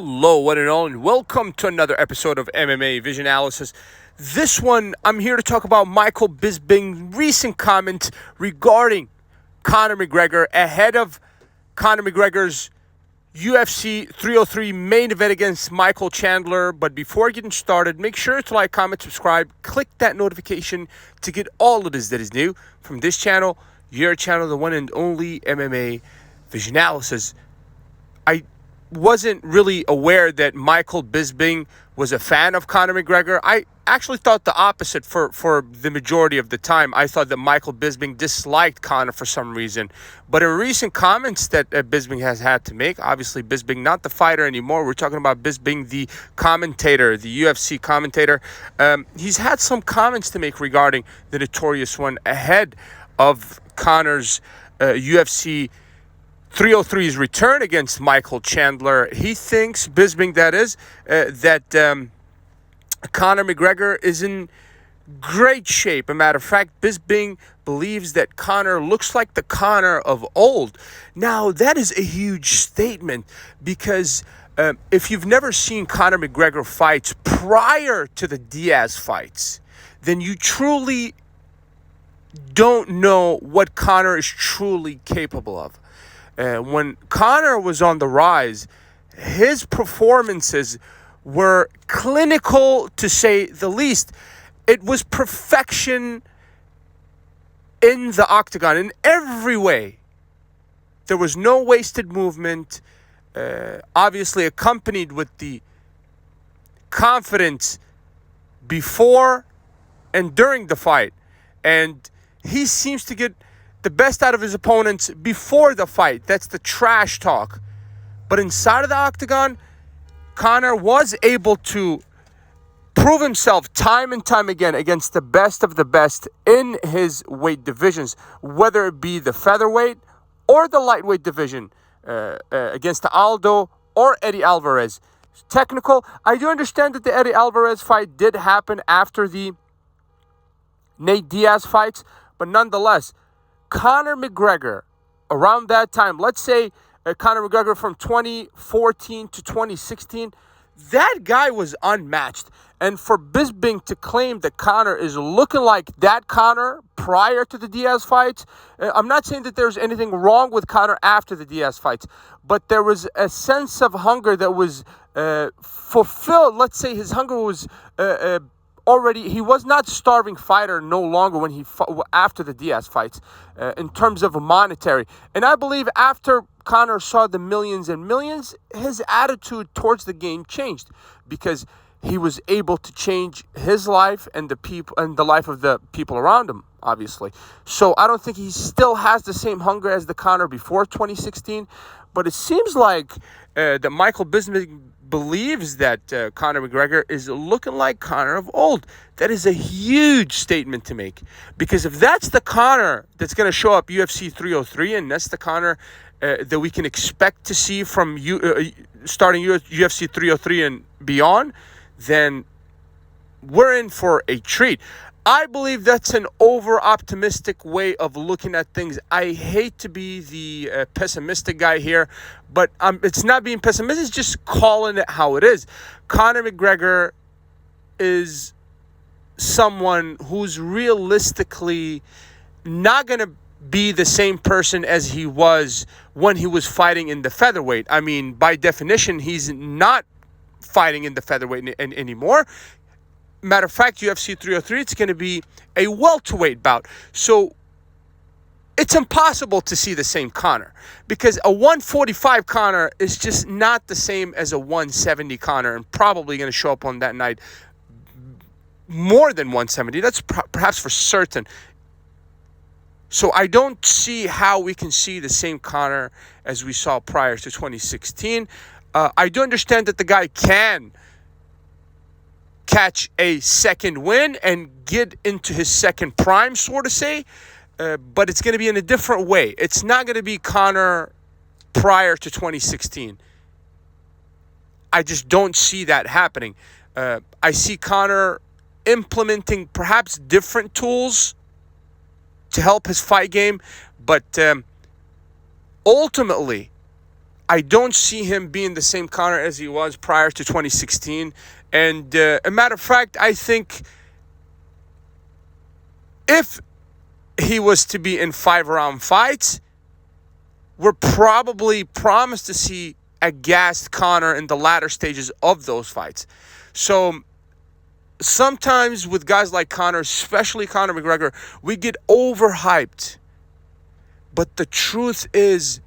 Hello, one and all, and welcome to another episode of MMA Vision Analysis. This one, I'm here to talk about Michael Bisping's recent comment regarding Conor McGregor ahead of Conor McGregor's UFC 303 main event against Michael Chandler. But before getting started, make sure to like, comment, subscribe, click that notification to get all of this that is new from this channel, your channel, the one and only MMA Vision Analysis. I wasn't really aware that Michael Bisping was a fan of Conor McGregor. I actually thought the opposite for the majority of the time. I thought that Michael Bisping disliked Conor for some reason. But in recent comments that Bisping has had to make, obviously Bisping not the fighter anymore. We're talking about Bisping, the commentator, the UFC commentator. He's had some comments to make regarding the Notorious One ahead of Conor's UFC 303's return against Michael Chandler. He thinks, Bisping that is, that Conor McGregor is in great shape. A matter of fact, Bisping believes that Conor looks like the Conor of old. Now, that is a huge statement because if you've never seen Conor McGregor fights prior to the Diaz fights, then you truly don't know what Conor is truly capable of. When Conor was on the rise, his performances were clinical, to say the least. It was perfection in the octagon in every way. There was no wasted movement, obviously accompanied with the confidence before and during the fight. And he seems to get the best out of his opponents before the fight. That's the trash talk. But inside of the octagon, Conor was able to prove himself time and time again against the best of the best in his weight divisions, whether it be the featherweight or the lightweight division, against Aldo or Eddie Alvarez. Technical, I do understand that the Eddie Alvarez fight did happen after the Nate Diaz fights, but nonetheless, Conor McGregor, around that time, let's say Conor McGregor from 2014 to 2016, that guy was unmatched. And for Bisping to claim that Conor is looking like that Conor prior to the Diaz fights, I'm not saying that there's anything wrong with Conor after the Diaz fights, but there was a sense of hunger that was fulfilled. Let's say his hunger was already, he was not a starving fighter no longer when he after the Diaz fights in terms of monetary. And I believe after Conor saw the millions and millions, his attitude towards the game changed because he was able to change his life and the people and the life of the people around him, obviously. So I don't think he still has the same hunger as the Conor before 2016, but it seems like that Michael Bisping believes that Conor McGregor is looking like Conor of old. That is a huge statement to make, because if that's the Conor that's going to show up UFC 303, and that's the Conor that we can expect to see from starting UFC 303 and beyond, then we're in for a treat. I believe that's an over-optimistic way of looking at things. I hate to be the pessimistic guy here, but it's not being pessimistic, it's just calling it how it is. Conor McGregor is someone who's realistically not going to be the same person as he was when he was fighting in the featherweight. I mean, by definition, he's not fighting in the featherweight anymore. Matter of fact, UFC 303, it's going to be a welterweight bout. So it's impossible to see the same Conor, because a 145 Conor is just not the same as a 170 Conor, and probably going to show up on that night more than 170. That's perhaps for certain. So I don't see how we can see the same Conor as we saw prior to 2016. I do understand that the guy can catch a second win and get into his second prime, so to say, but it's going to be in a different way. It's not going to be Conor prior to 2016. I just don't see that happening. I see Conor implementing perhaps different tools to help his fight game, but ultimately, I don't see him being the same Conor as he was prior to 2016. And a matter of fact, I think if he was to be in 5-round fights, we're probably promised to see a gassed Conor in the latter stages of those fights. So sometimes with guys like Conor, especially Conor McGregor, we get overhyped. But the truth is,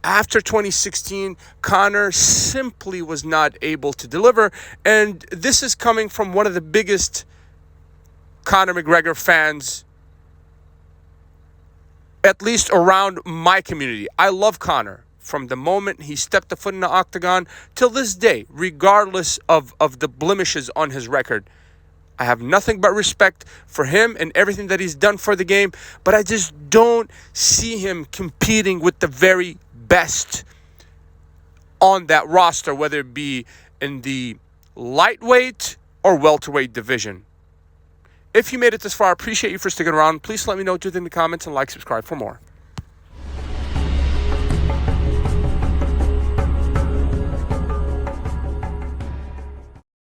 after 2016, Conor simply was not able to deliver. And this is coming from one of the biggest Conor McGregor fans, at least around my community. I love Conor from the moment he stepped a foot in the octagon till this day, regardless of the blemishes on his record. I have nothing but respect for him and everything that he's done for the game, but I just don't see him competing with the very best on that roster, whether it be in the lightweight or welterweight division. If you made it this far, I appreciate you for sticking around. Please let me know what you think in the comments and like, subscribe for more.